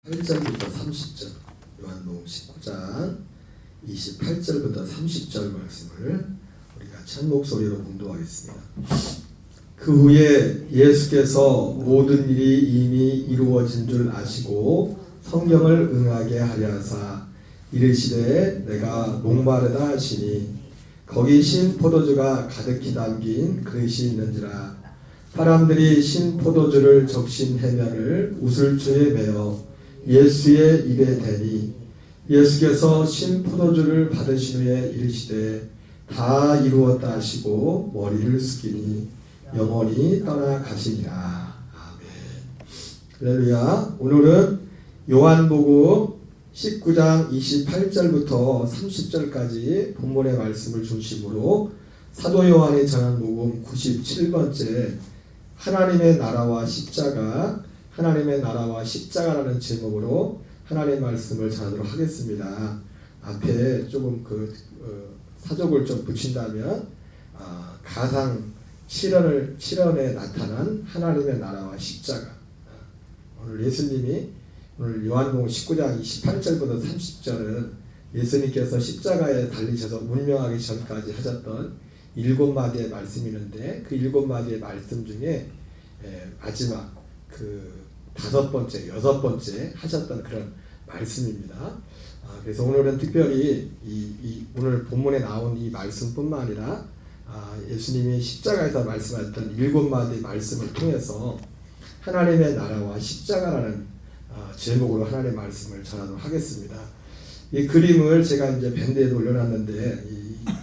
8절부터 30절, 요한복음 19장 28절부터 30절 말씀을 우리가 한 목소리로 봉독하겠습니다. 그 후에 예수께서 모든 일이 이미 이루어진 줄 아시고 성경을 응하게 하려 하사 이르시되 내가 목마르다 하시니 거기 신 포도주가 가득히 담긴 그릇이 있는지라. 사람들이 신 포도주를 적신 해면을 우슬초에 매어 예수의 입에 대니 예수께서 신 포도주를 받으신 후에 이르시되 다 이루었다 하시고 머리를 숙이니 영원히 떠나가시니라. 아멘. 할렐루야. 오늘은 요한복음 19장 28절부터 30절까지 본문의 말씀을 중심으로 사도 요한이 전한 복음 97번째 하나님의 나라와 십자가, 하나님의 나라와 십자가라는 제목으로 하나님의 말씀을 전하도록 하겠습니다. 앞에 조금 사족을 좀 붙인다면 가상 실현에 나타난 하나님의 나라와 십자가. 오늘 예수님이 오늘 요한복음 19장 28절부터 30절은 예수님께서 십자가에 달리셔서 운명하기 전까지 하셨던 7마디의 말씀이 있는데 그 7마디의 말씀 중에 마지막 그 5번째, 6번째 하셨던 그런 말씀입니다. 그래서 오늘은 특별히 오늘 본문에 나온 이 말씀뿐만 아니라 예수님이 십자가에서 말씀하셨던 7마디의 말씀을 통해서 하나님의 나라와 십자가라는 제목으로 하나님의 말씀을 전하도록 하겠습니다. 이 그림을 제가 이제 밴드에도 올려놨는데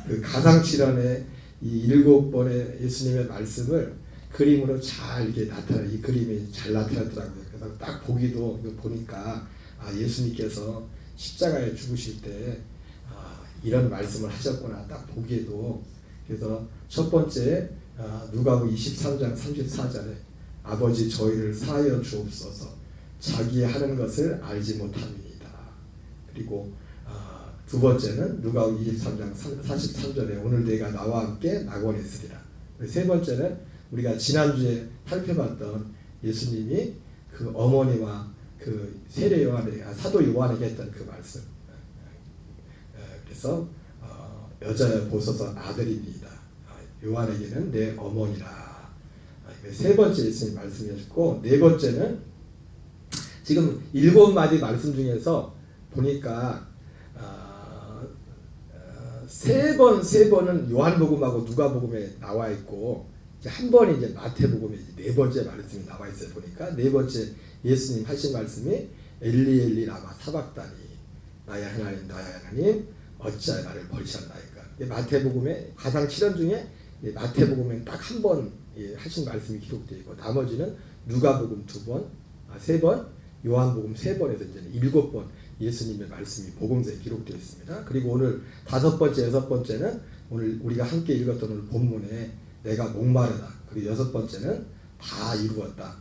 그 가상칠환의 이 7번의 예수님의 말씀을 그림으로 잘 이게 이 그림이 잘 나타났더라고요. 그래서 딱 보기도 보니까 예수님께서 십자가에 죽으실 때 이런 말씀을 하셨구나 딱 보기에도. 그래서 첫 번째 누가복음 23장 34절에 아버지 저희를 사하여 주옵소서 자기 하는 것을 알지 못함이니이다. 그리고 두 번째는 누가복음 23장 43절에 오늘 내가 나와 함께 낙원에 있으리라. 세 번째는 우리가 지난주에 살펴봤던 예수님이 그 어머니와 그 세례 요한에게 사도 요한에게 했던 그 말씀. 그래서 여자여 보소서 아들입니다. 요한에게는 내 어머니라. 세 번째 예수님 말씀이었고, 네 번째는 지금 7마디 말씀 중에서 보니까 세 번은 요한복음하고 누가복음에 나와 있고 한 번이 이제 마태복음에 네 번째 말씀이 나와 있어요. 보니까 네 번째 예수님 하신 말씀이 엘리 엘리 라마 사박다니 나의 하나님 나의 하나님 어찌하여 나를 버리셨나이까. 마태복음의 가상 7원 중에 마태복음에 딱 한 번 하신 말씀이 기록되어 있고 나머지는 누가복음 2번, 3번, 요한복음 3번에서 이제 7번 예수님의 말씀이 복음서에 기록되어 있습니다. 그리고 오늘 5번째, 6번째는 오늘 우리가 함께 읽었던 오늘 본문에 내가 목마르다. 그리고 6번째는 다 이루었다.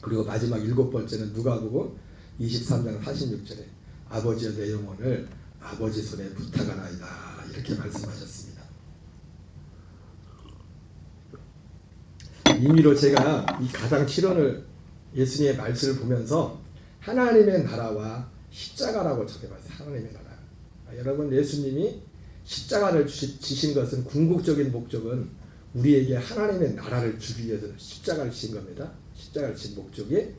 그리고 마지막 7번째는 누가복음 23장 46절에 아버지여 내 영혼을 아버지 손에 부탁하나이다. 이렇게 말씀하셨습니다. 임의로 제가 이 가상 7원을 예수님의 말씀을 보면서 하나님의 나라와 십자가라고 적어봤어요. 하나님의 나라. 여러분 예수님이 십자가를 지신 것은 궁극적인 목적은 우리에게 하나님의 나라를 주기 위해서 십자가를 지신 겁니다. 십자가를 지신 목적이.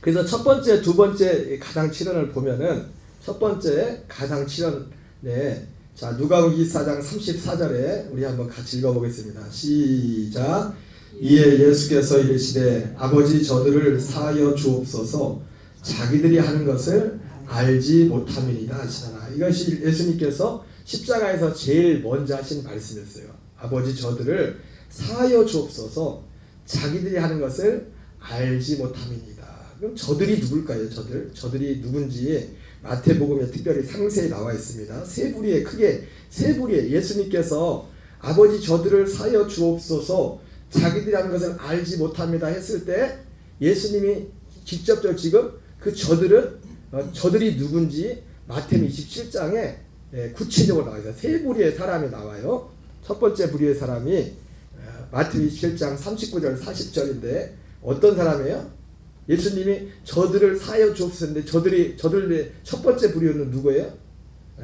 그래서 첫 번째, 두 번째 가상 7원을 보면은 첫 번째 가상 7원에 자 누가복음 24장 34절에 우리 한번 같이 읽어보겠습니다. 시작. 이에 예수께서 이르시되 아버지 저들을 사하여 주옵소서 자기들이 하는 것을 알지 못함이니이다 하시나. 이것이 예수님께서 십자가에서 제일 먼저 하신 말씀이었어요. 아버지 저들을 사하여 주옵소서 자기들이 하는 것을 알지 못함이니이다. 그럼 저들이 누굴까요? 저들이 누군지 마태복음에 특별히 상세히 나와 있습니다. 크게 세 부리에 예수님께서 아버지 저들을 사하여 주옵소서 자기들이 하는 것을 알지 못합니다 했을 때 예수님이 직접적으로 지금 그 저들이 누군지 마태복음 27장에 구체적으로 나와 있어요. 세 부류의 사람이 나와요. 첫 번째 부류의 사람이 마태복음 27장 39절 40절인데 어떤 사람이에요? 예수님이 저들을 사하여 주옵소서인데 저들의 첫 번째 부류는 누구예요?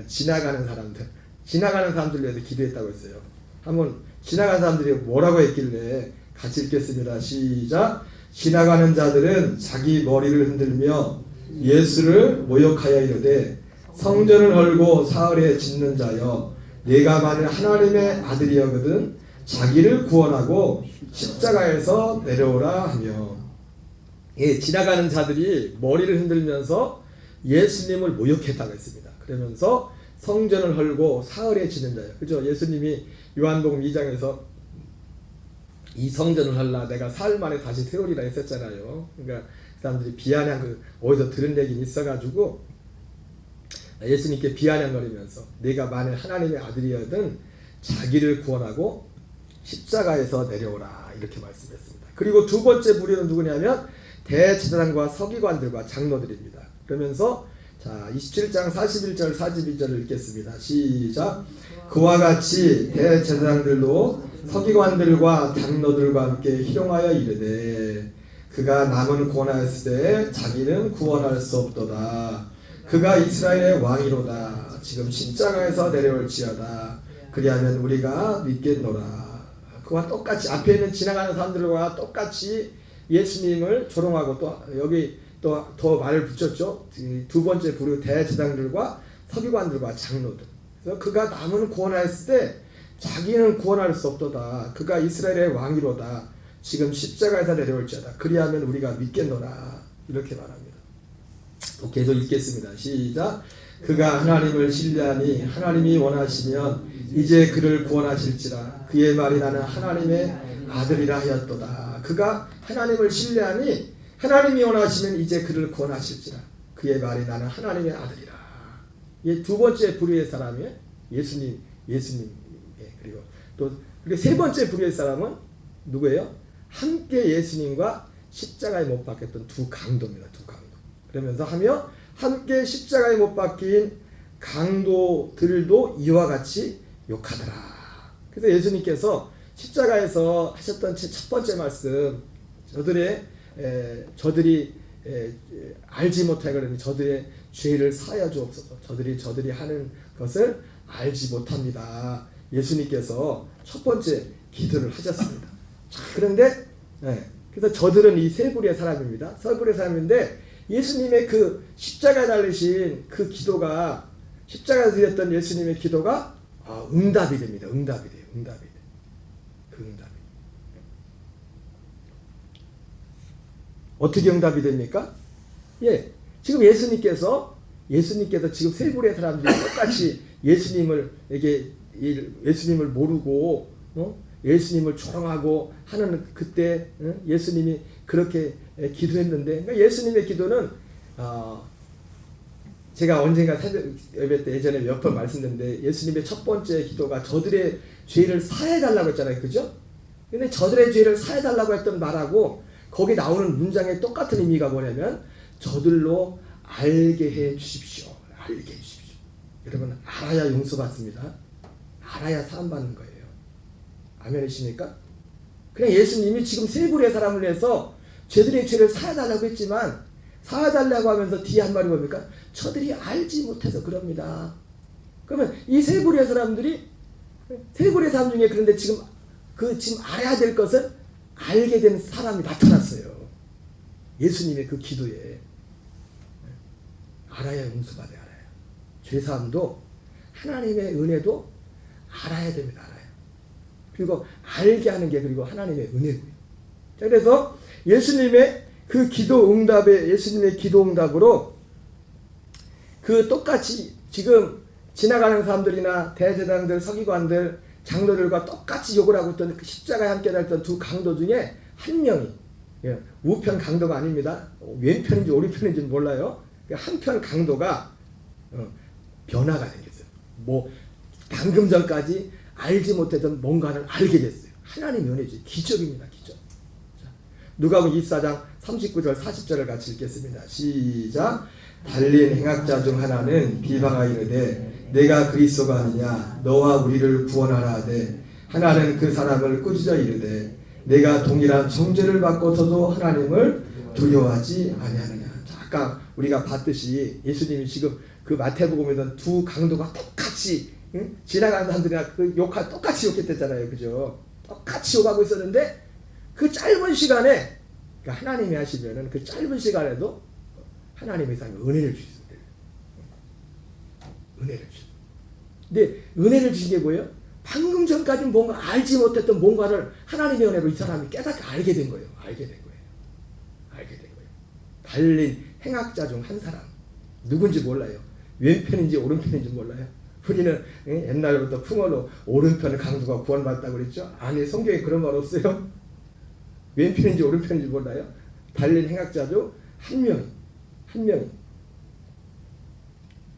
지나가는 사람들. 지나가는 사람들 위해서 기도했다고 했어요. 한번 지나가는 사람들이 뭐라고 했길래 같이 읽겠습니다. 시작. 지나가는 자들은 자기 머리를 흔들며 예수를 모욕하여 이르되 성전을 헐고 사흘에 짓는 자여 내가 만일 하나님의 아들이여거든 자기를 구원하고 십자가에서 내려오라 하며. 예, 지나가는 자들이 머리를 흔들면서 예수님을 모욕했다고 했습니다. 그러면서 성전을 헐고 사흘에 짓는 자예요. 그죠? 예수님이 요한복음 2장에서 이 성전을 헐라 내가 사흘 만에 다시 세우리라 했었잖아요. 그러니까 사람들이 비아냥 어디서 들은 얘기는 있어가지고 예수님께 비아냥거리면서 내가 만일 하나님의 아들이어든 자기를 구원하고 십자가에서 내려오라 이렇게 말씀했습니다. 그리고 두 번째 부류는 누구냐면 대제사장과 서기관들과 장로들입니다. 그러면서 자 27장 41절 42절을 읽겠습니다. 시작. 그와 같이 대제사장들도 서기관들과 장로들과 함께 희롱하여 이르되 그가 남은 구원하였을 때 자기는 구원할 수 없도다. 그가 이스라엘의 왕이로다. 지금 십자가에서 내려올지어다. 그리하면 우리가 믿겠노라. 그와 똑같이 앞에 있는 지나가는 사람들과 똑같이 예수님을 조롱하고 또 여기 또 더 말을 붙였죠. 두 번째 부류 대제사장들과 서기관들과 장로들. 그래서 그가 남은 구원하였을 때 자기는 구원할 수 없도다. 그가 이스라엘의 왕이로다. 지금 십자가에서 내려올지어다. 그리하면 우리가 믿겠노라. 이렇게 말합니다. 또 계속 읽겠습니다. 시작. 그가 하나님을 신뢰하니 하나님이 원하시면 이제 그를 구원하실지라. 그의 말이 나는 하나님의 아들이라 하였도다. 그가 하나님을 신뢰하니 하나님이 원하시면 이제 그를 구원하실지라. 그의 말이 나는 하나님의 아들이라. 이 두 번째 부류의 사람이 예수님. 그리고 또 그리고 세 번째 부류의 사람은 누구예요? 함께 예수님과 십자가에 못 박혔던 두 강도입니다. 두 강도. 그러면서 하며 함께 십자가에 못 박힌 강도들도 이와 같이 욕하더라. 그래서 예수님께서 십자가에서 하셨던 첫 번째 말씀, 저들이 알지 못하여 그러니 저들의 죄를 사하여 주옵소서. 저들이 하는 것을 알지 못합니다. 예수님께서 첫 번째 기도를 하셨습니다. 그런데 그래서 저들은 이 세 부류의 사람입니다. 세 부류의 사람인데 예수님의 그 십자가에 달리신 그 기도가 십자가에 드렸던 예수님의 기도가 응답이 됩니다. 응답이 돼요. 그 응답이. 어떻게 응답이 됩니까? 예, 지금 예수님께서 지금 세 부류의 사람들이 똑같이 예수님을 모르고 예수님을 조롱하고 하는 그때 예수님이 그렇게 기도했는데, 그러니까 예수님의 기도는 제가 언젠가 새벽 예배 때 예전에 몇 번 말씀드렸는데 예수님의 첫 번째 기도가 저들의 죄를 사해달라고 했잖아요. 그죠? 근데 저들의 죄를 사해달라고 했던 말하고 거기 나오는 문장의 똑같은 의미가 뭐냐면 저들로 알게 해 주십시오. 알게 해 주십시오. 여러분, 알아야 용서받습니다. 알아야 사함받는 거예요. 아멘이십니까? 그냥 예수님이 지금 세 부류의 사람을 위해서 저들의 죄를 사해달라고 했지만 사해달라고 하면서 뒤에 한 말이 뭡니까? 저들이 알지 못해서 그럽니다. 그러면 이 세 부류의 사람들이 세 부류의 사람 중에 그런데 지금 알아야 될 것을 알게 된 사람이 나타났어요. 예수님의 그 기도에 알아야 용서받아야 알아요. 죄사함도 하나님의 은혜도 알아야 됩니다. 알아요. 그리고 알게 하는 게 그리고 하나님의 은혜고요. 자, 그래서 예수님의 그 기도 응답으로 그 똑같이 지금 지나가는 사람들이나 대제사장들, 서기관들, 장로들과 똑같이 욕을 하고 있던 그 십자가에 함께 달던 두 강도 중에 한 명이, 우편 강도가 아닙니다. 왼편인지 오른편인지 몰라요. 한편 강도가 변화가 생겼어요. 방금 전까지 알지 못했던 뭔가를 알게 됐어요. 하나님의 은혜죠. 기적입니다. 기적. 누가복음 24장 39절 40절을 같이 읽겠습니다. 시작. 달린 행악자 중 하나는 비방하 이르되 내가 그리스도가 아니냐 너와 우리를 구원하라 하되 하나는 그 사람을 꾸짖어 이르되 내가 동일한 정죄를 받고서도 하나님을 두려워하지 아니하느냐. 아까 우리가 봤듯이 예수님이 지금 그 마태복음에서 두 강도가 똑같이 지나가는 사람들이랑 그 욕하 똑같이 욕했댔잖아요. 그죠? 똑같이 욕하고 있었는데 그 짧은 시간에 그러니까 하나님이 하시면은 그 짧은 시간에도 하나님의 삶에 은혜를 주십니다. 은혜를 주십니다. 근데 은혜를 주신 게 뭐예요? 방금 전까지 뭔가 알지 못했던 뭔가를 하나님의 은혜로 이 사람이 깨닫게 알게 된 거예요. 알게 된 거예요. 알게 된 거예요. 달린 행악자 중 한 사람. 누군지 몰라요. 왼편인지 오른편인지 몰라요. 우리는 옛날부터 풍어로 오른편을 강도가 구원받았다고 그랬죠. 아니 성경에 그런 말 없어요. 왼편인지 오른편인지 몰라요. 달린 행악자 중 한 명이.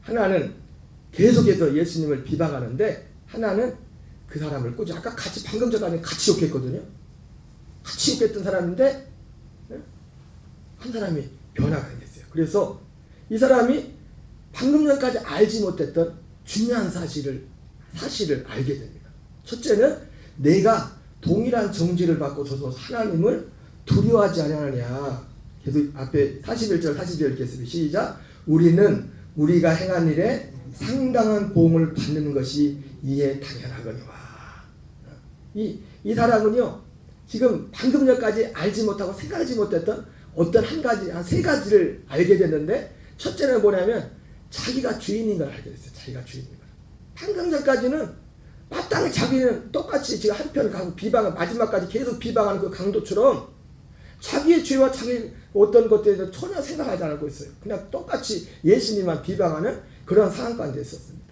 하나는 계속해서 예수님을 비방하는데 하나는 그 사람을 꾸짖. 아까 같이 방금 전까지 같이 욕했거든요. 같이 욕했던 사람인데 한 사람이 변화가 됐어요. 그래서 이 사람이 방금 전까지 알지 못했던 중요한 사실을 알게 됩니다. 첫째는 내가 동일한 정죄를 받고 서서 하나님을 두려워하지 아니하느냐. 계속 앞에 41절 42절 읽겠습니다. 시작. 우리는 우리가 행한 일에 상당한 보응을 받는 것이 이에 당연하거니와. 이 사람은요 지금 방금 전까지 알지 못하고 생각하지 못했던 어떤 한 세 가지를 알게 됐는데, 첫째는 뭐냐면 자기가 주인인 걸 알게 됐어요. 자기가 주인인 걸. 방금 전까지는 마땅히 자기는 똑같이 지금 한편 가고 비방을 마지막까지 계속 비방하는 그 강도처럼 자기의 죄와 자기 어떤 것들에 대해서 전혀 생각하지 않고 있어요. 그냥 똑같이 예수님만 비방하는 그런 상황 가운데 있었습니다.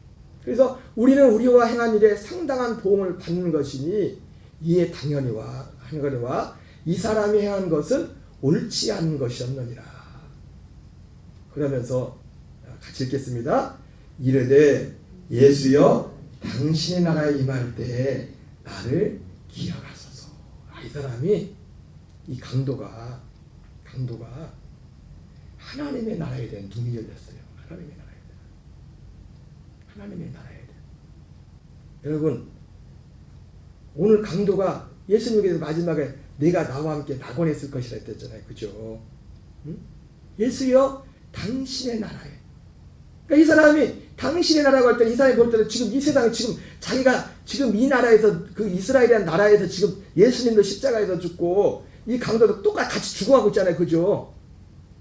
그래서 우리는 우리와 행한 일에 상당한 보응을 받는 것이니 이에 당연히와 하거니와 이 사람이 행한 것은 옳지 않은 것이었느니라. 그러면서 같이 읽겠습니다. 이르되 예수여 당신의 나라에 임할 때에 나를 기억하소서. 이 사람이 이 강도가 하나님의 나라에 대한 눈이 열렸어요. 하나님의 나라에 대한. 여러분 오늘 강도가 예수님께서 마지막에 내가 나와 함께 낙원에 있을 것이라 했잖아요. 그죠? 응? 예수여 당신의 나라에. 그러니까 이 사람이 당신의 나라고 할 때 이 사람이 볼 때는 지금 이 세상에 지금 자기가 지금 이 나라에서 그 이스라엘이라는 나라에서 지금 예수님도 십자가에서 죽고 이 강도도 똑같이 죽어가고 있잖아요. 그죠?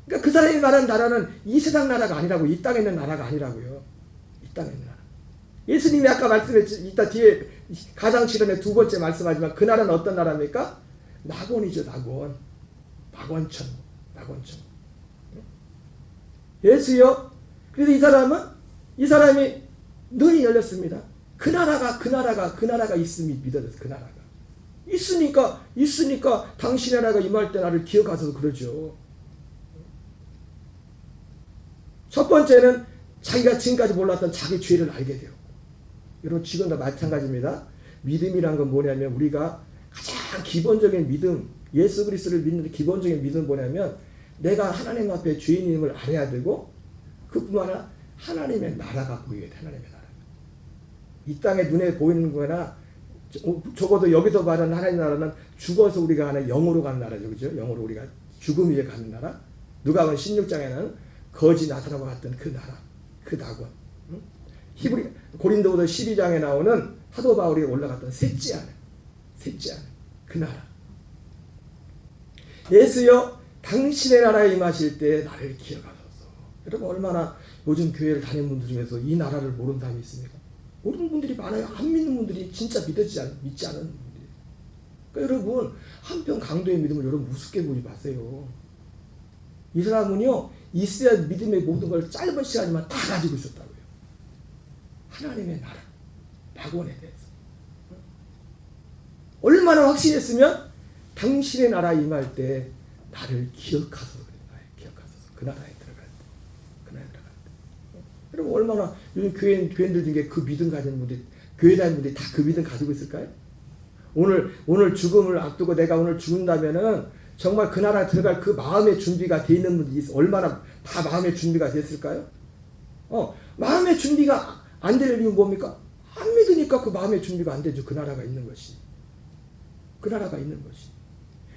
그러니까 그 사람이 말하는 나라는 이 세상 나라가 아니라고, 이 땅에 있는 나라가 아니라고요. 이 땅에 있는 나라. 예수님이 아까 말씀했지, 이따 뒤에 가장 실험의 두 번째 말씀하지만 그 나라는 어떤 나라입니까? 낙원이죠. 낙원천. 예수요. 그래서 이 사람이 눈이 열렸습니다. 그 나라가 있음이 믿어졌어요. 그 나라가 있으니까 당신의 나라가 임할 때 나를 기억하셔서 그러죠. 첫 번째는 자기가 지금까지 몰랐던 자기 죄를 알게 되었고, 여러분 지금도 마찬가지입니다. 믿음이란 건 뭐냐면 우리가 가장 기본적인 믿음, 예수 그리스도를 믿는 기본적인 믿음은 뭐냐면 내가 하나님 앞에 죄인임을 알아야 되고, 그뿐만 아니라 하나님의 나라가 보이게 돼. 하나님의 나라. 이 땅에 눈에 보이는 거나 적어도 여기서 말하는 하나님의 나라는 죽어서 우리가 하는 영으로 가는 나라죠. 그죠? 영으로 우리가 죽음 위에 가는 나라. 누가복음 16장에는 거지 나사로가 갔던 그 나라, 그 낙원. 히브리 고린도후서 12장에 나오는 사도 바울이 올라갔던 셋째 안에 그 나라. 예수여 당신의 나라에 임하실 때 나를 기억하소서. 여러분 얼마나 요즘 교회를 다니는 분들 중에서 이 나라를 모르는 사람이 있습니까? 모르는 분들이 많아요. 안 믿는 분들이 진짜 믿지 않은 분들이. 그러니까 여러분 한편 강도의 믿음을 여러분 우습게 보지 마세요. 이 사람은요 이스라엘 믿음의 모든 걸 짧은 시간이지만 다 가지고 있었다고요. 하나님의 나라, 낙원에 대해서 얼마나 확신했으면 당신의 나라에 임할 때 나를 기억하소서 그랬나요? 기억하소서. 그 나라에 들어갈 때. 여러분 얼마나 요즘 교인들 중에 그 믿음 가진 분들이, 교회 다니는 분들이 다 그 믿음 가지고 있을까요? 오늘 죽음을 앞두고 내가 오늘 죽는다면은 정말 그 나라에 들어갈 그 마음의 준비가 돼 있는 분들이 얼마나 다 마음의 준비가 됐을까요? 마음의 준비가 안 될 이유는 뭡니까? 안 믿으니까 그 마음의 준비가 안 되죠. 그 나라가 있는 것이.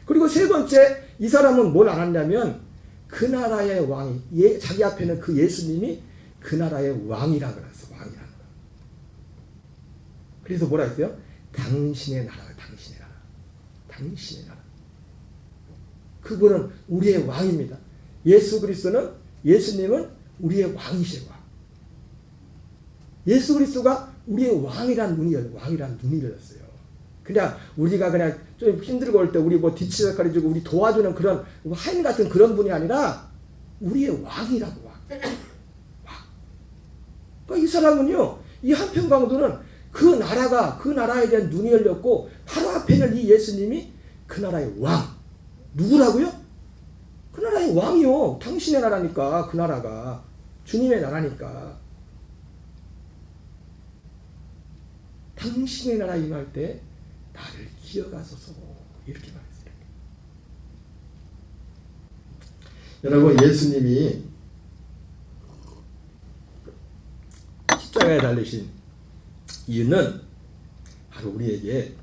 그리고 세 번째, 이 사람은 뭘 알았냐면 그 나라의 왕이 자기 앞에는 그 예수님이 그 나라의 왕이라 그랬어. 왕이라는 거. 그래서 뭐라 했어요? 당신의 나라, 당신의 나라, 당신의 나라. 그분은 우리의 왕입니다. 예수 그리스도는 예수님은 우리의 왕이시고 예수 그리스도가 우리의 왕이란 눈이 열렸어요. 그냥 우리가 그냥 좀 힘들고 올 때 우리 뭐 뒤치다거리고 우리 도와주는 그런 하인 같은 그런 분이 아니라 우리의 왕이라고 왕. 그러니까 이 사람은요, 이 한평강도는 그 나라에 대한 눈이 열렸고 바로 앞에 있는 이 예수님이 그 나라의 왕. 누구라고요? 그 나라의 왕이요. 당신의 나라니까. 그 나라가 주님의 나라니까. 당신의 나라 임할 때 나를 기억하소서 이렇게 말했어요. 여러분, 예수님이 십자가에 달리신 이유는 바로 우리에게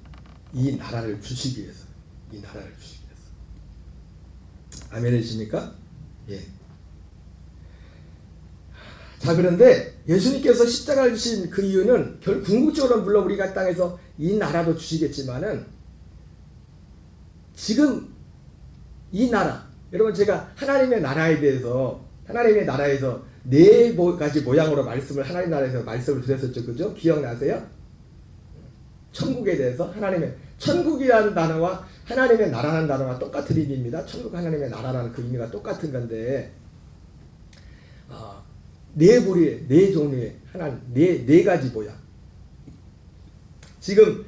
이 나라를 주시기 위해서, 이 나라를 주시기 위해서. 아멘이십니까? 예. 자, 그런데 예수님께서 십자가를 지신 그 이유는 궁극적으로는 물론 우리가 땅에서 이 나라도 주시겠지만은 지금 이 나라, 여러분 제가 하나님의 나라에 대해서 하나님의 나라에서 네 가지 모양으로 하나님 나라에서 말씀을 드렸었죠. 그죠? 기억나세요? 천국에 대해서 천국이라는 단어와 하나님의 나라라는 단어가 똑같은 의미입니다. 천국 하나님의 나라라는 그 의미가 똑같은 건데 네 종류의 네 가지 모양. 지금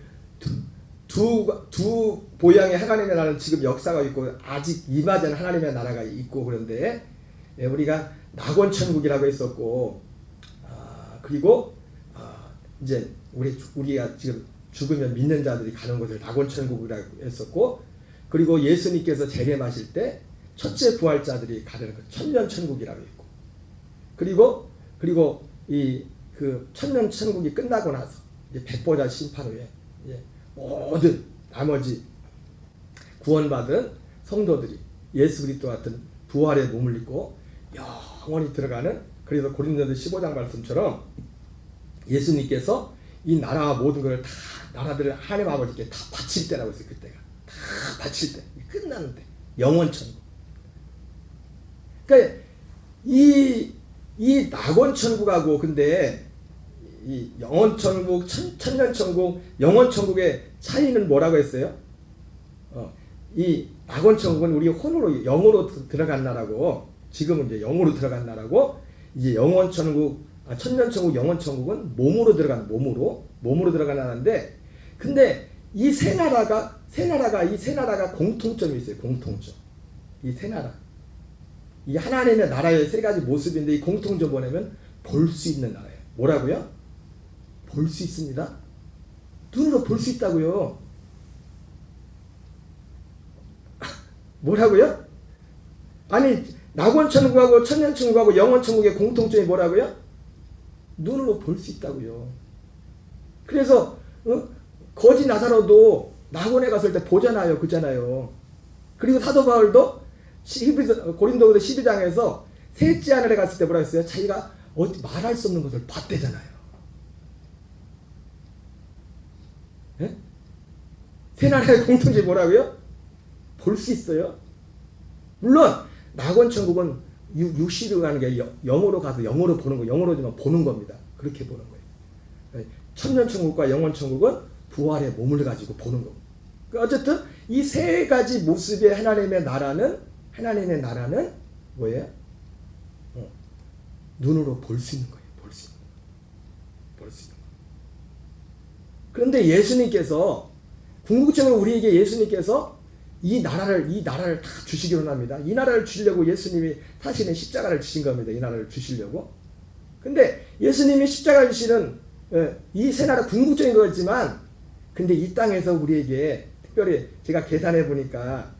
두 모양의 하나님의 나라는 지금 역사가 있고 아직 임하지 않은 하나님의 나라가 있고 그런데 우리가 낙원천국이라고 했었고 그리고 이제 우리가 지금 죽으면 믿는 자들이 가는 곳을 낙원천국이라고 했었고 그리고 예수님께서 재림하실 때 첫째 부활자들이 가는 것 천년천국이라고 했고 그리고 이 그 천년천국이 끝나고 나서 이제 백보자 심판 후에 모든 나머지 구원받은 성도들이 예수 그리스도 같은 부활의 몸을 입고 영원히 들어가는 그래서 고린도서 15장 말씀처럼 예수님께서 이 나라와 모든 것을 다 나라들을 하나님 아버지께 다 바칠 때라고 했어요. 그때가 다 바칠 때 끝나는데 영원천국. 그러니까 이 낙원천국하고 근데 이 영원천국, 천년천국, 영원천국의 차이는 뭐라고 했어요? 이 낙원천국은 우리 혼으로 영으로 들어간 나라고 지금은 이제 영으로 들어간 나라고 이제 영원천국, 천년천국, 영원천국은 몸으로 들어간 들어간 나라인데 근데 이 세 나라가 공통점이 있어요. 공통점. 이 세 나라. 이 하나님의 나라의 세 가지 모습인데 이 공통점 뭐냐면 볼 수 있는 나라예요. 뭐라고요? 볼 수 있습니다. 눈으로 볼 수 있다고요. 뭐라고요? 아니 낙원천국하고 천년천국하고 영원천국의 공통점이 뭐라고요? 눈으로 볼 수 있다고요. 그래서 거지 나사로도 낙원에 갔을 때 보잖아요. 그잖아요. 그리고 사도 바울도 고린도후서 12장에서 셋째 하늘에 갔을 때 뭐라 했어요? 자기가 말할 수 없는 것을 봤대잖아요. 예? 세 나라의 공통점이 뭐라고요? 볼 수 있어요. 물론 낙원천국은 육시로 가는 게 영으로 가서 영으로 보는 거, 영으로지만 보는 겁니다. 그렇게 보는 거예요. 천년천국과 영원천국은 부활의 몸을 가지고 보는 겁니다. 어쨌든 이 세 가지 모습의 하나님의 나라는 뭐예요? 눈으로 볼 수 있는 거예요. 볼 수 있는 거. 그런데 예수님께서 궁극적으로 우리에게 예수님께서 이 나라를 다 주시기로 합니다. 이 나라를 주시려고 예수님이 사실은 십자가를 주신 겁니다. 이 나라를 주시려고. 근데 예수님이 십자가를 주시는 이 세 나라 궁극적인 거였지만 근데 이 땅에서 우리에게 특별히 제가 계산해 보니까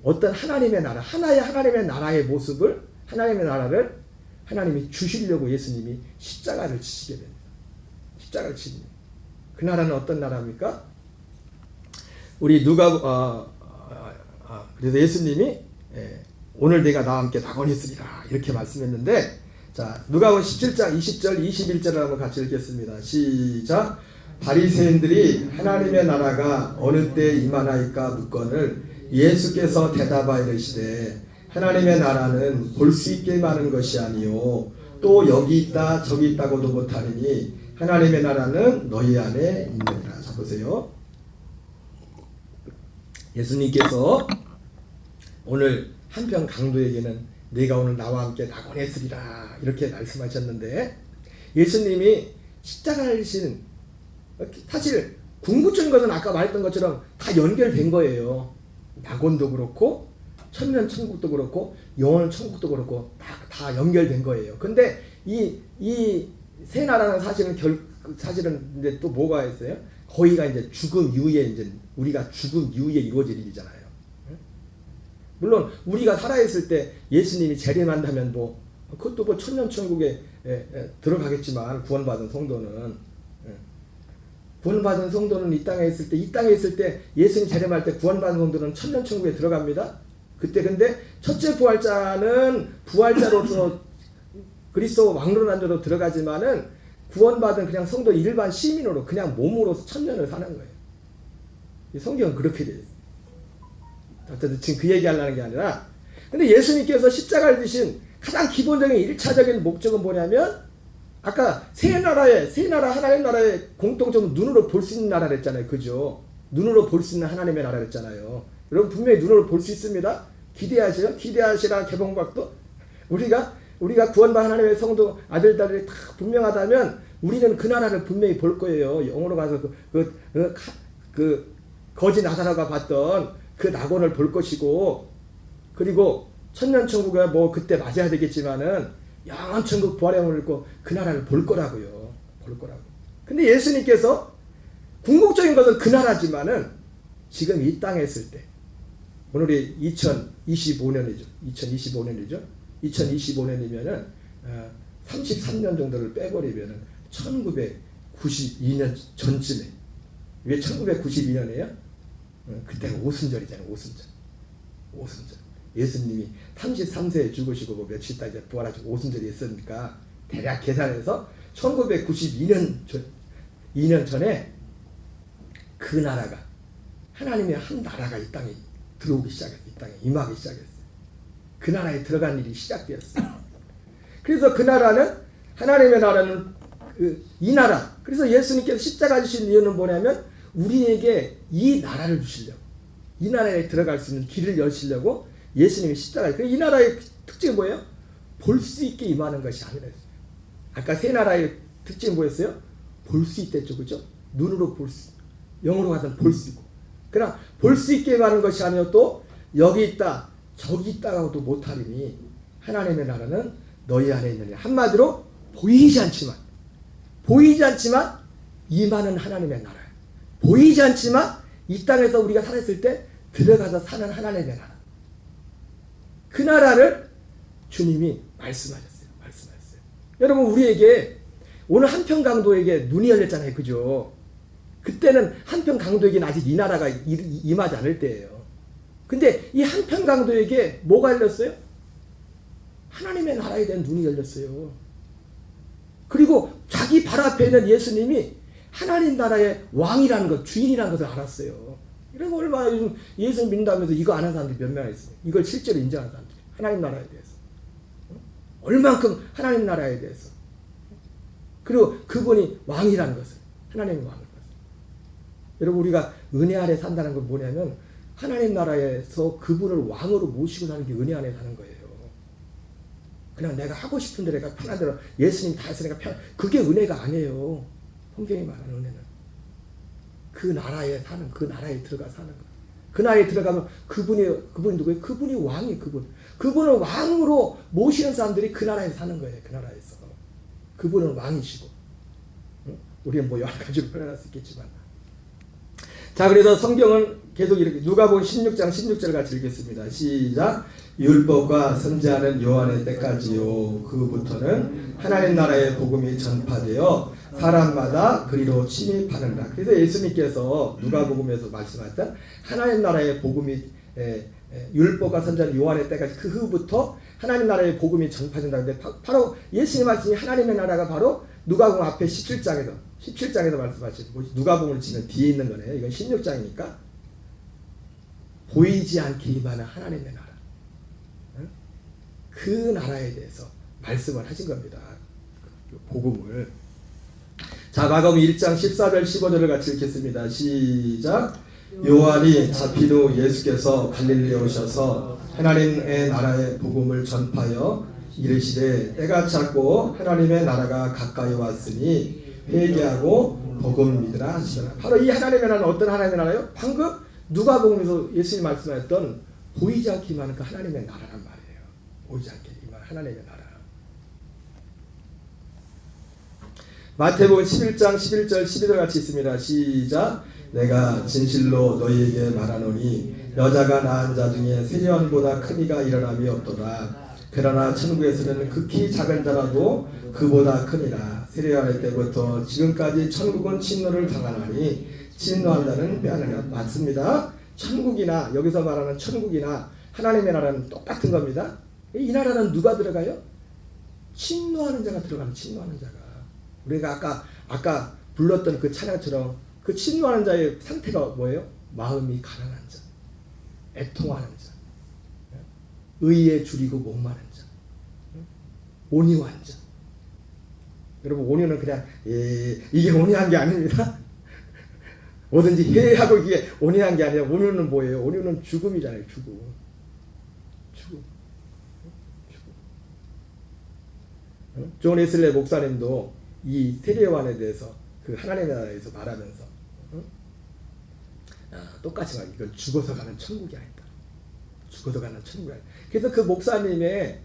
어떤 하나님의 나라, 하나님의 나라의 모습을 하나님의 나라를 하나님이 주시려고 예수님이 십자가를 지시게 됩니다. 십자가를 지십니다. 그 나라는 어떤 나라입니까? 우리 그래서 예수님이 오늘 내가 나와 함께 낙원했으리라 이렇게 말씀했는데, 자 누가복음 17장 20절 21절을 한번 같이 읽겠습니다. 시작. 바리새인들이 하나님의 나라가 어느 때 임하나이까 묻거늘 예수께서 대답하여 이르시되 하나님의 나라는 볼 수 있게 임하는 것이 아니요 또 여기 있다 저기 있다고도 못하리니 하나님의 나라는 너희 안에 있느니라. 자 보세요. 예수님께서 오늘 한편 강도에게는 네가 오늘 나와 함께 낙원했으리라 이렇게 말씀하셨는데, 예수님이 십자가를 지신 사실 궁극적인 것은 아까 말했던 것처럼 다 연결된 거예요. 낙원도 그렇고 천년 천국도 그렇고 영원 천국도 그렇고 다 연결된 거예요. 근데 이 세 나라는 사실은 근데 또 뭐가 있어요? 거기가 이제 죽음 이후에 이제 우리가 죽음 이후에 이루어질 일이잖아요. 물론 우리가 살아있을 때 예수님이 재림한다면 뭐 그것도 뭐 천년 천국에 들어가겠지만 구원받은 성도는 이 땅에 있을 때 예수님 재림할 때 구원받은 성도는 천년 천국에 들어갑니다. 그때 근데 첫째 부활자는 부활자로서 그리스도 왕로란 자로 들어가지만은 구원받은 그냥 성도 일반 시민으로 그냥 몸으로 천년을 사는 거예요. 이 성경은 그렇게 되어 있어요. 어쨌든 지금 그 얘기하려는 게 아니라, 근데 예수님께서 십자가를 지신 가장 기본적인 1차적인 목적은 뭐냐면, 아까 세 나라 하나님 나라의 공통점은 눈으로 볼 수 있는 나라를 했잖아요. 그죠? 눈으로 볼 수 있는 하나님의 나라를 했잖아요. 여러분 분명히 눈으로 볼 수 있습니다. 기대하시라 개봉박도. 우리가 구원받은 하나님의 성도 아들들이 다 분명하다면 우리는 그 나라를 분명히 볼 거예요. 영으로 가서 그 거지 나사로가 봤던 그 낙원을 볼 것이고, 그리고 천년천국에 뭐 그때 맞아야 되겠지만은 영원천국 부활의 있고 그 나라를 볼 거라고요. 근데 예수님께서 궁극적인 것은 그 나라지만은 지금 이 땅에 있을 때, 오늘이 2025년이죠. 2025년이면은 33년 정도를 빼버리면은 1992년 전쯤에, 왜 1992년이에요? 그때가 오순절이잖아요. 오순절. 예수님이 33세에 죽으시고 뭐 며칠 있다 이제 부활하시고 오순절이 있으니까 대략 계산해서 1992년 2년 전에 그 나라가, 하나님의 한 나라가 이 땅에 들어오기 시작했어요. 이 땅에 임하기 시작했어요. 그 나라에 들어간 일이 시작되었어요. 그래서 그 나라는, 하나님의 나라는 이 나라, 그래서 예수님께서 십자가 지신 이유는 뭐냐면 우리에게 이 나라를 주시려고, 이 나라에 들어갈 수 있는 길을 여시려고 예수님이 십자가. 이 나라의 특징이 뭐예요? 볼 수 있게 임하는 것이 아니라. 아까 세 나라의 특징이 뭐였어요? 볼 수 있댔죠, 그죠? 눈으로 볼 수, 영으로 가서는 볼 수 있고. 그러나 볼 수 있게 임하는 것이 아니요 또 여기 있다 저기 있다고도 못하리니 하나님의 나라는 너희 안에 있느니. 한마디로 보이지 않지만 임하는 하나님의 나라예요. 보이지 않지만 이 땅에서 우리가 살았을 때 들어가서 사는 하나님의 나라. 그 나라를 주님이 말씀하셨어요. 여러분 우리에게 오늘 한편 강도에게 눈이 열렸잖아요. 그죠? 그때는 한편 강도에게는 아직 이 나라가 임하지 않을 때예요. 근데 이 한편 강도에게 뭐가 열렸어요? 하나님의 나라에 대한 눈이 열렸어요. 그리고 자기 발 앞에 있는 예수님이 하나님 나라의 왕이라는 것, 주인이라는 것을 알았어요. 이러고 얼마나 요즘 예수 믿는다면서 이거 아는 사람들이 몇 명이나 있어요. 이걸 실제로 인정하는 사람들이. 하나님 나라에 대해서. 얼만큼 하나님 나라에 대해서. 그리고 그분이 왕이라는 것을. 하나님의 왕을. 여러분 우리가 은혜 아래 산다는 건 뭐냐면 하나님 나라에서 그분을 왕으로 모시고 사는 게 은혜 안에 사는 거예요. 그냥 내가 하고 싶은 대로 내가 편한 대로 예수님 다 했으니까 그게 은혜가 아니에요. 성경이 말하는 은혜는 그 나라에 사는, 그 나라에 들어가 사는 거예요. 그 나라에 들어가면 그분이 누구예요? 그분이 왕이 그분을 왕으로 모시는 사람들이 그 나라에 사는 거예요. 그 나라에서 그분은 왕이시고. 우리는 뭐 여러 가지로 표현할 수 있겠지만, 자 그래서 성경은 계속 이렇게 누가복음 16장 16절 같이 읽겠습니다. 시작. 율법과 선지자는 요한의 때까지요. 그부터는 하나님 나라의 복음이 전파되어 사람마다 그리로 침입하는다. 그래서 예수님께서 누가복음에서 말씀하셨던 하나님 나라의 복음이 율법과 선지자 요한의 때까지 그 후부터 하나님 나라의 복음이 전파된다는데 바로 예수님 말씀이 하나님의 나라가 바로 누가복음 앞에 17장에서 말씀하신 누가복음을 지금 뒤에 있는 거네요. 이건 16장이니까 보이지 않게 임하는 하나님의 나라, 그 나라에 대해서 말씀을 하신 겁니다. 복음을. 자, 마가복음 1장 14절 15절을 같이 읽겠습니다. 시작. 요한이 잡힌 후 예수께서 갈릴리에 오셔서 하나님의 나라의 복음을 전파하여 이르시되 때가 찼고 하나님의 나라가 가까이 왔으니 회개하고 복음 믿으라 하시더라. 바로 이 하나님의 나라는 어떤 하나님의 나라요? 방금 누가복음에서 예수님 말씀하셨던 보이지 않게 임하는 그 하나님의 나라란 말이에요. 보이지 않게 임하는 하나님의 나라. 마태복음 11장 11절 12절 같이 있습니다. 시작. 내가 진실로 너희에게 말하노니 여자가 낳은 자 중에 세례요한보다 큰 이가 일어남이 없도다. 그러나 천국에서는 극히 작은 자라도 그보다 크니라. 세례요한의 때부터 지금까지 천국은 침노를 당하나니 침노한 자는 빼앗느니라. 맞습니다. 천국이나 여기서 말하는 천국이나 하나님의 나라는 똑같은 겁니다. 이 나라는 누가 들어가요? 침노하는 자가 들어가는, 침노하는 자가. 우리가 아까 불렀던 그 찬양처럼 그 침노하는 자의 상태가 뭐예요? 마음이 가난한 자, 애통하는 자, 의에 줄이고 목마른 자, 온유한 자. 여러분, 온유는 그냥 이게 온유한 게 아닙니다. 뭐든지 해하고 이게 온유한 게 아니라 온유는 뭐예요? 온유는 죽음이잖아요. 죽음. 존 웨슬리 목사님도 이 세례요한에 대해서 그 하나님의 나라에서 말하면서 똑같이 말, 이건 죽어서 가는 천국이 아니다. 죽어서 가는 천국이 아니다. 그래서 그 목사님의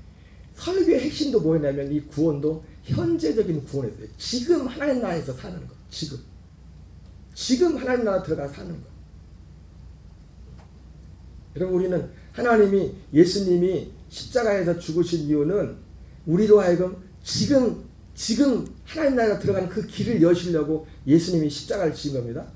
설교의 핵심도 뭐였냐면 이 구원도 현재적인 구원이었어요. 지금 하나님 나라에서 사는 것. 지금 하나님 나라 들어가 사는 것. 여러분, 우리는 하나님이, 예수님이 십자가에서 죽으신 이유는 우리로 하여금 지금 하나님 나라가 들어가는 그 길을 여시려고 예수님이 십자가를 지은 겁니다.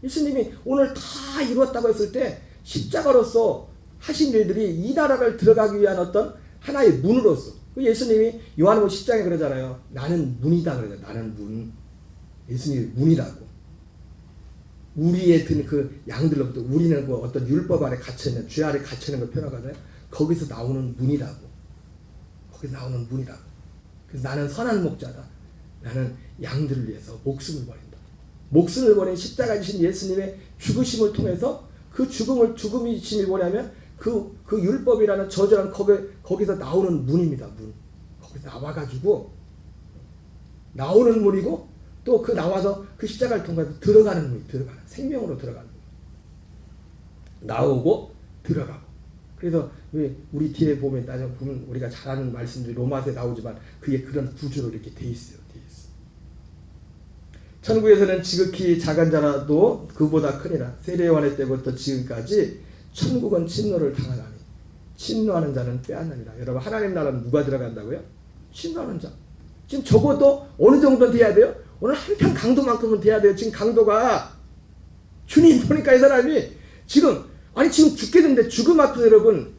예수님이 오늘 다 이루었다고 했을 때 십자가로서 하신 일들이 이 나라를 들어가기 위한 어떤 하나의 문으로서, 예수님이 요한복음 10장에 그러잖아요. 나는 문이다 그러잖아요. 나는 문. 예수님이 문이라고. 우리의 든 그 양들로부터, 우리는 그 어떤 율법 아래 갇혀있는, 죄 아래 갇혀있는 걸 표현하거든요. 거기서 나오는 문이라고. 그래서 나는 선한 목자다. 나는 양들을 위해서 목숨을 버린다. 목숨을 버린 십자가에 지신 예수님의 죽으심을 통해서 그 죽음이심이 뭐냐면 그 율법이라는 저주라는 거기서 나오는 문입니다. 문. 거기서 나와가지고 나오는 문이고 또 그 나와서 그 십자가를 통해서 들어가는 문이, 생명으로 들어가는 문. 나오고 들어가고. 그래서 우리 뒤에 보면 우리가 잘 아는 말씀들이 로마서에 나오지만 그게 그런 구조로 이렇게 돼 있어요. 천국에서는 지극히 작은 자라도 그보다 크니라. 세례요한의 때부터 지금까지 천국은 침노를 당하나니 침노하는 자는 빼앗느니라. 여러분, 하나님 나라는 누가 들어간다고요? 침노하는 자. 지금 적어도 어느 정도는 돼야 돼요? 오늘 한편 강도만큼은 돼야 돼요. 지금 강도가, 주님 보니까 이 사람이 지금 죽게 됐는데 죽음 앞에서 여러분,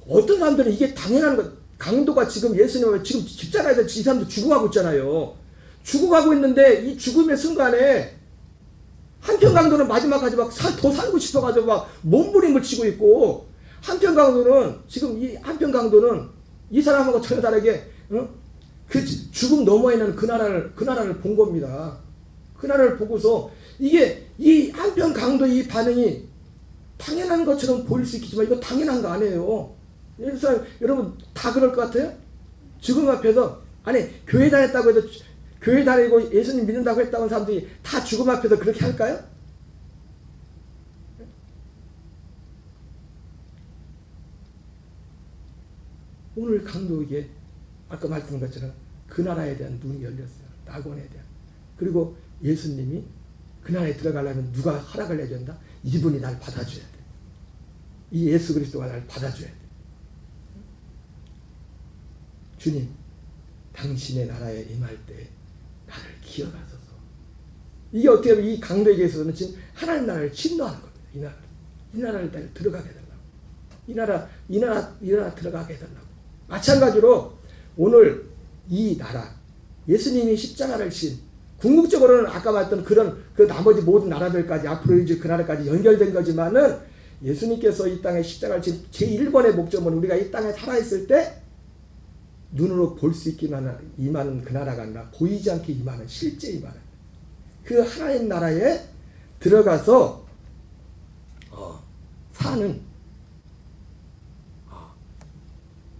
어떤 사람들은 이게 당연한 것, 강도가 지금 예수님을 지금 십자가에서 이 사람도 죽어가고 있잖아요. 죽어가고 있는데 이 죽음의 순간에 한편 강도는 마지막까지 더 살고 싶어가지고 막 몸부림을 치고 있고, 한편 강도는 지금 한편 강도는 이 사람하고 전혀 다르게 그 죽음 너머에 있는 그 나라를 본 겁니다. 그 나라를 보고서 이게 이 한편 강도의 이 반응이 당연한 것처럼 보일 수 있겠지만 이거 당연한 거 아니에요. 여러분 다 그럴 것 같아요? 죽음 앞에서, 교회 다녔다고 해도, 교회 다니고 예수님 믿는다고 했다고 하는 사람들이 다 죽음 앞에서 그렇게 할까요? 오늘 강도에게 아까 말씀한 것처럼 그 나라에 대한 눈이 열렸어요. 낙원에 대한. 그리고 예수님이 그 나라에 들어가려면 누가 허락을 내줘야 된다? 이분이 날 받아줘야 돼. 이 예수 그리스도가 날 받아줘야 돼. 주님, 당신의 나라에 임할 때 나를 기억하소서. 이게 어떻게 보면 이 강도에게 있어서는 지금 하나님 나라를 침노하는 겁니다. 이 나라를. 이 나라를 들어가게 해달라고. 이 나라 들어가게 해달라고. 마찬가지로 오늘 이 나라, 예수님이 십자가를 진, 궁극적으로는 아까 말했던 그 나머지 모든 나라들까지 앞으로 이제 그 나라까지 연결된 거지만은 예수님께서 이 땅에 십자가를 진 제1번의 목적은 우리가 이 땅에 살아있을 때 눈으로 볼 수 있기만 임하는 그 나라가 아니라 보이지 않게 임하는, 실제 임하는 그 하나님 나라에 들어가서 사는,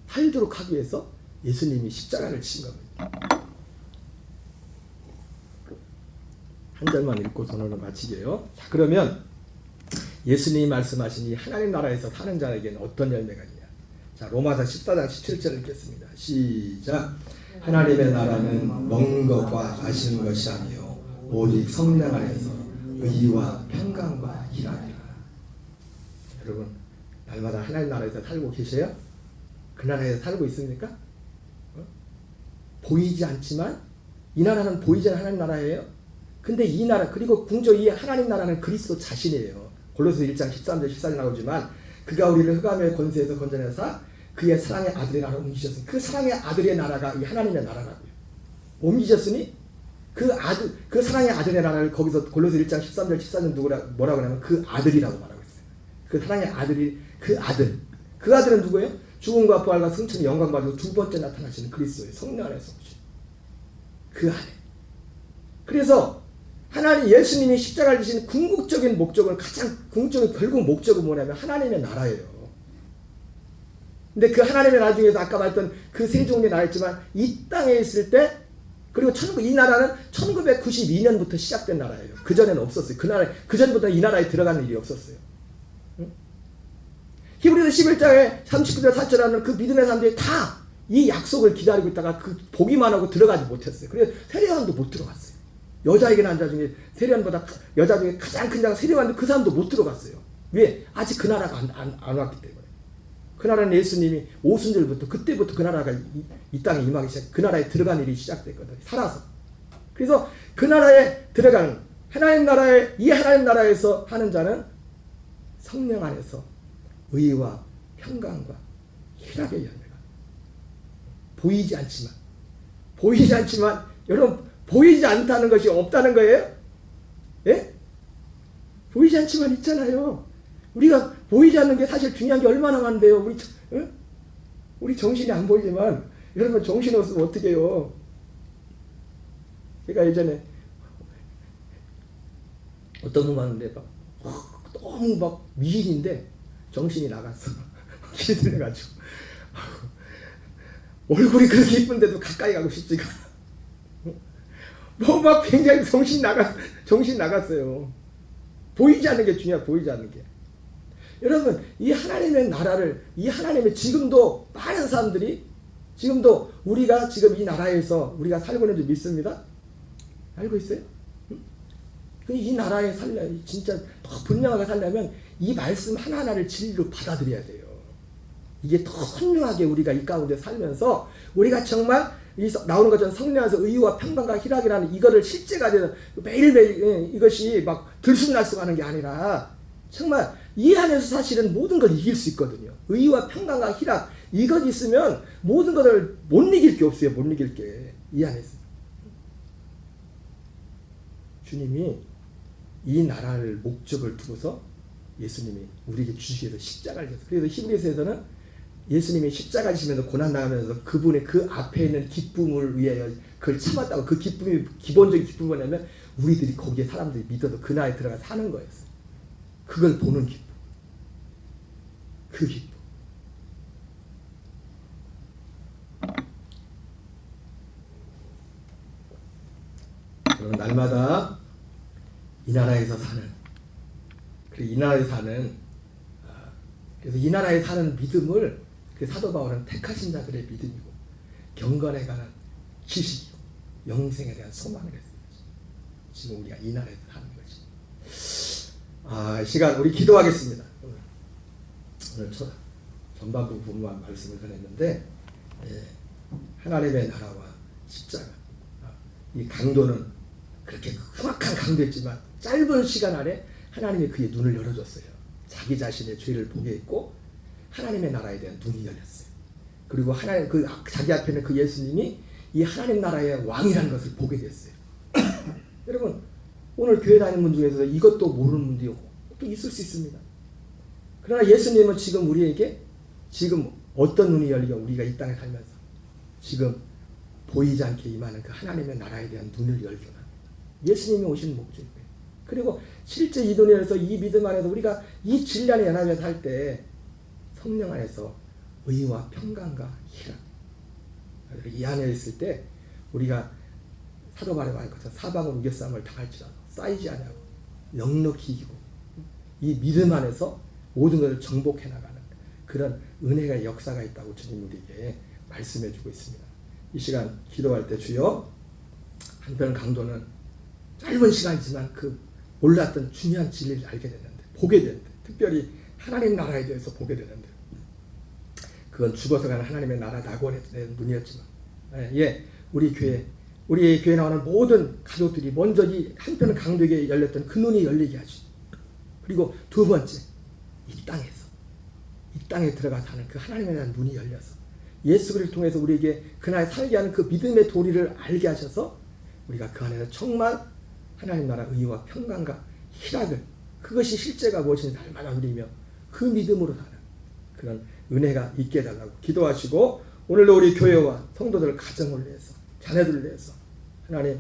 살도록 하기 위해서 예수님이 십자가를 지신 겁니다. 한 절만 읽고서 오늘 마치게요. 자, 그러면 예수님이 말씀하신 이 하나님 나라에서 사는 자에게는 어떤 열매가 있냐. 자, 로마서 14장 17절 읽겠습니다. 시작. 하나님의 나라는 먹는 것과 마시는 것이 아니요 오직 성령 안에서 의와 평강과 희락이라. 여러분, 날마다 하나님 나라에서 살고 계세요? 그 나라에서 살고 있습니까? 보이지 않지만 이 나라는 보이지 않는 하나님 나라예요. 근데 이 나라, 그리고 궁조 이 하나님 나라는 그리스도 자신이에요. 골로새 1장 13절 14절 나오지만 그가 우리를 흑암의 권세에서 건져내사 그의 사랑의 아들의 나라로 옮기셨으니, 그 사랑의 아들의 나라가 이 하나님의 나라라고요. 옮기셨으니 그 사랑의 아들의 나라를 거기서 골로새 1장 13절 14절 뭐라고 하냐면 그 아들이라고 말하고 있어요. 그 사랑의 아들이 그 아들은 누구예요? 죽음과 부활과 승천의 영광 가지고 두 번째 나타나시는 그리스도의 성령 안에서 오신 그 안에. 그래서 하나님 예수님이 십자가를 지신 궁극적인 목적은, 가장 궁극적인 결국 목적은 뭐냐면 하나님의 나라예요. 근데 그 하나님의 나라 중에서 아까 말했던 그 세 종류의 나라였지만 이 땅에 있을 때, 그리고 이 나라는 1992년부터 시작된 나라예요. 그전에는 없었어요. 그전부터 이 나라에 들어가는 일이 없었어요. 히브리서 11장에 39절 4절 하는 그 믿음의 사람들이 다 이 약속을 기다리고 있다가 그 보기만 하고 들어가지 못했어요. 그래서 세례요한도 못 들어갔어요. 여자에게 난 자 중에 세례요한보다 여자 중에 가장 큰 자가 세례요한인데 그 사람도 못 들어갔어요. 왜? 아직 그 나라가 안 왔기 때문에. 그 나라는 예수님이 오순절부터 그때부터 그 나라가 이 땅에 임하기 시작, 그 나라에 들어간 일이 시작됐거든요. 살아서. 그래서 그 나라에 들어가는 이 하나님 나라에서 하는 자는 성령 안에서 의와 평강과 희락의 열매가 보이지 않지만 여러분, 보이지 않다는 것이 없다는 거예요? 예? 보이지 않지만 있잖아요. 우리가 보이지 않는 게 사실 중요한 게 얼마나 많은데요. 우리 정신이 안 보이지만 여러분, 정신이 없으면 어떻게 해요? 제가 예전에 어떤 분 봤는데 너무 막 미인인데 정신이 나갔어. 길이 들려가지고 얼굴이 그렇게 이쁜데도 가까이 가고 싶지가 뭐 막 굉장히 정신 나갔어요. 보이지 않는 게 중요해. 보이지 않는 게. 여러분, 이 하나님의 나라를, 이 하나님의, 지금도 많은 사람들이, 지금도 우리가 지금 이 나라에서 우리가 살고 있는 줄 믿습니다? 알고 있어요? 이 나라에 진짜 더 분명하게 살려면 이 말씀 하나하나를 진리로 받아들여야 돼요. 이게 더 선명하게 우리가 이 가운데 살면서 우리가 정말 나오는 것처럼 성령에서 의와 평강과 희락이라는 이거를 실제가 되는, 매일매일 이것이 막 들쑥날쑥 하는 게 아니라 정말 이 안에서 사실은 모든 걸 이길 수 있거든요. 의와 평강과 희락, 이것 있으면 모든 것을 못 이길 게 없어요. 못 이길 게 이 안에서. 주님이 이 나라를 목적을 두고서 예수님이 우리에게 주시기 위해서 십자가를 졌어요. 그래서 히브리서에서는 예수님이 십자가 지면서 고난당하면서 그분의 그 앞에 있는 기쁨을 위하여 그걸 참았다고, 그 기쁨이 기본적인 기쁨이 뭐냐면 우리들이 거기에 사람들이 믿어도 그 나라에 들어가 사는 거였어요. 그걸 보는 기쁨. 그 기쁨. 그럼 날마다 이 나라에서 사는, 그리고 이 나라에 사는, 그래서 이 나라에 사는 믿음을 그 사도 바울은 택하신 자들의 믿음이고 경건에 관한 지식이고 영생에 대한 소망을 했습니다. 지금 우리가 이 나라에서 사는 것이. 시간 우리 기도하겠습니다. 오늘 전반부 부분만 말씀을 전했는데, 하나님의 나라와 십자가, 이 강도는 그렇게 흉악한 강도였지만 짧은 시간 안에 하나님이 그의 눈을 열어줬어요. 자기 자신의 죄를 보게 했고 하나님의 나라에 대한 눈이 열렸어요. 그리고 하나님 그 자기 앞에 있는 그 예수님이 이 하나님 나라의 왕이라는 것을 보게 됐어요. 여러분 오늘 교회 다니는 분 중에서 이것도 모르는 분들이 또 있을 수 있습니다. 그러나 예수님은 지금 우리에게 지금 어떤 눈이 열리고 우리가 이 땅에 살면서 지금 보이지 않게 임하는 그 하나님의 나라에 대한 눈을 열게 합니다. 예수님이 오신 목적이에요. 그리고 실제 이 눈을 열어서 이 믿음 안에서 우리가 이 진리안에 연합해 살 때 성령 안에서 의와 평강과 희락 이 안에 있을 때 우리가 사도 바울이 말한 것처럼 사방으로 우겨싸움을 당할지라도 쌓이지 않냐고 넉넉히 이기고 이 믿음 안에서 모든 것을 정복해 나가는 그런 은혜가 역사가 있다고 주님 우리에게 말씀해 주고 있습니다. 이 시간 기도할 때 주여 한편 강도는 짧은 시간이지만 그 몰랐던 중요한 진리를 알게 됐는데 보게 됐는데 특별히 하나님 나라에 대해서 보게 되는데 그건 죽어서 가는 하나님의 나라 낙원에 대한 눈이었지만 우리 교회 나오는 모든 가족들이 먼저 이 한편 강도에게 열렸던 그 눈이 열리게 하시. 그리고 두 번째 이 땅에 들어가서 하는 그 하나님에 대한 눈이 열려서 예수 그리스도를 통해서 우리에게 그날 살게 하는 그 믿음의 도리를 알게 하셔서 우리가 그 안에서 정말 하나님 나라 의와 평강과 희락을 그것이 실제가 무엇인지 날마다 누리며 그 믿음으로 사는 그런 은혜가 있게 해달라고 기도하시고 오늘도 우리 교회와 성도들 가정을 위해서 자녀들을 위해서 하나님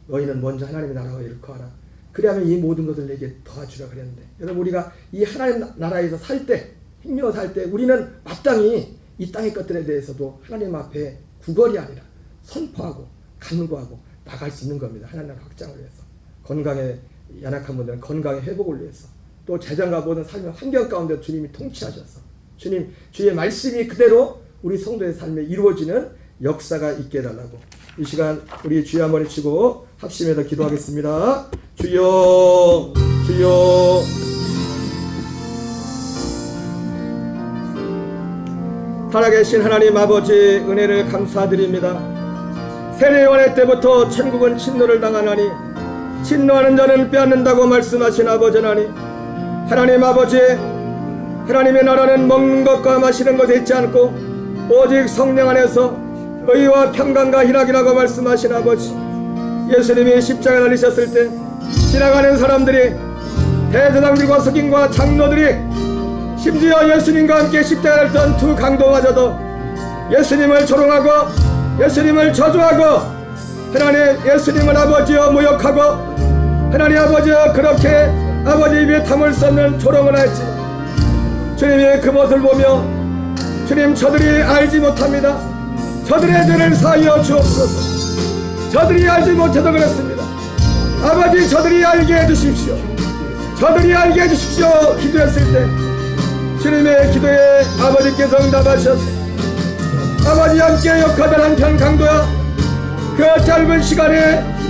너희는 먼저 하나님의 나라와 일컬어라. 그래야만 이 모든 것을 내게 도와주라 그랬는데 여러분 우리가 이 하나님 나라에서 살 때 힘겨워 살 때 우리는 마땅히 이 땅의 것들에 대해서도 하나님 앞에 구걸이 아니라 선포하고 간구하고 나갈 수 있는 겁니다. 하나님 나라 확장을 위해서 건강에 연약한 분들은 건강의 회복을 위해서 또 재정과 모든 삶의 환경 가운데 주님이 통치하셔서 주님 주의 말씀이 그대로 우리 성도의 삶에 이루어지는 역사가 있게 해달라고 이 시간 우리 주여 한번 외치고 합심해서 기도하겠습니다. 주여 주여 살아계신 하나님 아버지 은혜를 감사드립니다. 세례요한의 때부터 천국은 침노를 당하나니 침노하는 자는 빼앗는다고 말씀하신 아버지 하나님 아버지 하나님의 나라는 먹는 것과 마시는 것에 있지 않고 오직 성령 안에서 의와 평강과 희락이라고 말씀하신 아버지 예수님이 십자가에 달리셨을 때 지나가는 사람들이 대제사장들과 서기관과 장로들이 심지어 예수님과 함께 십자가에 달렸던 두 강도마저도 예수님을 조롱하고 예수님을 저주하고 하나님 예수님을 아버지여 모욕하고 하나님 아버지여 그렇게 아버지 입에 담을 수 없는 조롱을 하였지만 주님의 그 모습을 보며 주님 저들이 알지 못합니다. 저들의 죄를 사하여 주옵소서. 저들이 알지 못해서 그렇습니다. 아버지 저들이 알게 해주십시오. 저들이 알게 해주십시오. 기도했을 때 주님의 기도에 아버지께서 응답하셔서 아버지 함께 역하던 한편 강도야 그 짧은 시간에